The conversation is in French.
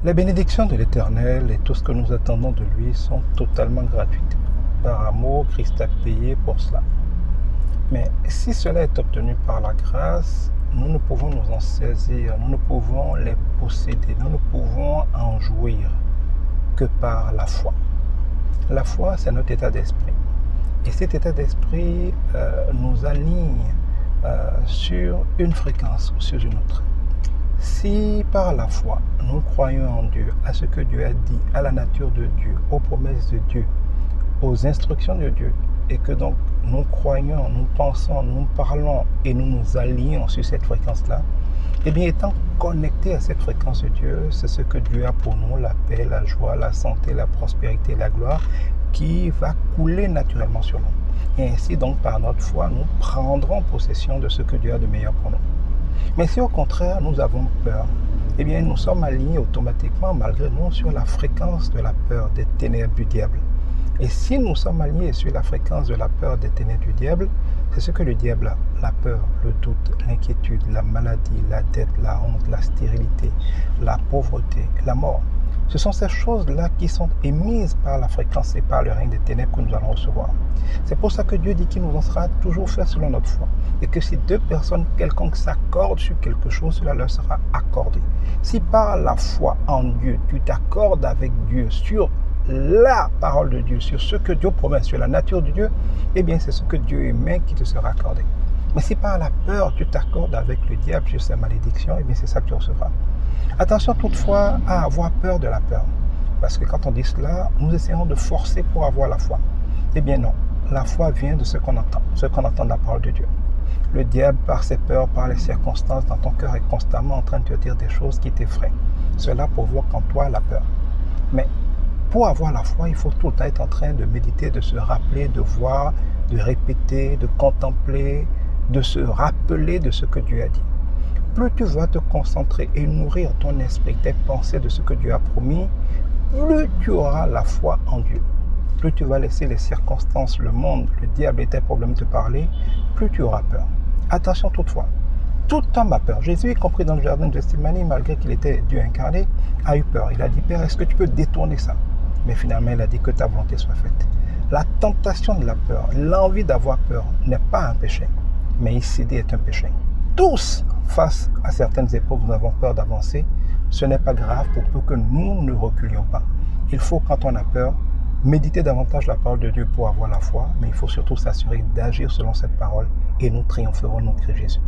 Les bénédictions de l'Éternel et tout ce que nous attendons de lui sont totalement gratuites. Par amour, Christ a payé pour cela. Mais si cela est obtenu par la grâce, nous ne pouvons nous en saisir, nous ne pouvons les posséder, nous ne pouvons en jouir que par la foi. La foi, c'est notre état d'esprit. Et cet état d'esprit nous aligne sur une fréquence ou sur une autre. Si par la foi, nous croyons en Dieu, à ce que Dieu a dit, à la nature de Dieu, aux promesses de Dieu, aux instructions de Dieu, et que donc nous croyons, nous pensons, nous parlons et nous nous alignons sur cette fréquence-là, eh bien étant connectés à cette fréquence de Dieu, c'est ce que Dieu a pour nous, la paix, la joie, la santé, la prospérité, la gloire, qui va couler naturellement sur nous. Et ainsi donc par notre foi, nous prendrons possession de ce que Dieu a de meilleur pour nous. Mais si au contraire nous avons peur, eh bien nous sommes alignés automatiquement malgré nous sur la fréquence de la peur, des ténèbres du diable. Et si nous sommes alignés sur la fréquence de la peur, des ténèbres du diable, c'est ce que le diable a, la peur, le doute, l'inquiétude, la maladie, la dette, la honte, la stérilité, la pauvreté, la mort. Ce sont ces choses-là qui sont émises par la fréquence et par le règne des ténèbres que nous allons recevoir. C'est pour ça que Dieu dit qu'il nous en sera toujours fait selon notre foi. Et que si deux personnes quelconques s'accordent sur quelque chose, cela leur sera accordé. Si par la foi en Dieu, tu t'accordes avec Dieu sur la parole de Dieu, sur ce que Dieu promet, sur la nature de Dieu, eh bien c'est ce que Dieu émet qui te sera accordé. Mais si par la peur, tu t'accordes avec le diable sur ses malédictions, eh bien c'est ça que tu recevras. Attention toutefois à avoir peur de la peur. Parce que quand on dit cela, nous essayons de forcer pour avoir la foi. Eh bien non, la foi vient de ce qu'on entend de la parole de Dieu. Le diable, par ses peurs, par les circonstances dans ton cœur, est constamment en train de te dire des choses qui t'effraient. Cela provoque en toi la peur. Mais pour avoir la foi, il faut tout le temps être en train de méditer, de se rappeler, de voir, de répéter, de contempler, de se rappeler de ce que Dieu a dit. Plus tu vas te concentrer et nourrir ton esprit, tes pensées de ce que Dieu a promis, plus tu auras la foi en Dieu. Plus tu vas laisser les circonstances, le monde, le diable et tes problèmes te parler, plus tu auras peur. Attention toutefois, tout homme a peur. Jésus, y compris dans le jardin de Gethsémani, malgré qu'il était Dieu incarné, a eu peur. Il a dit, Père, est-ce que tu peux détourner ça? Mais finalement, il a dit que ta volonté soit faite. La tentation de la peur, l'envie d'avoir peur n'est pas un péché, mais y céder est un péché. Tous, face à certaines épreuves, nous avons peur d'avancer. Ce n'est pas grave pour peu que nous ne reculions pas. Il faut, quand on a peur, méditer davantage la parole de Dieu pour avoir la foi, mais il faut surtout s'assurer d'agir selon cette parole et nous triompherons, nous Christ Jésus.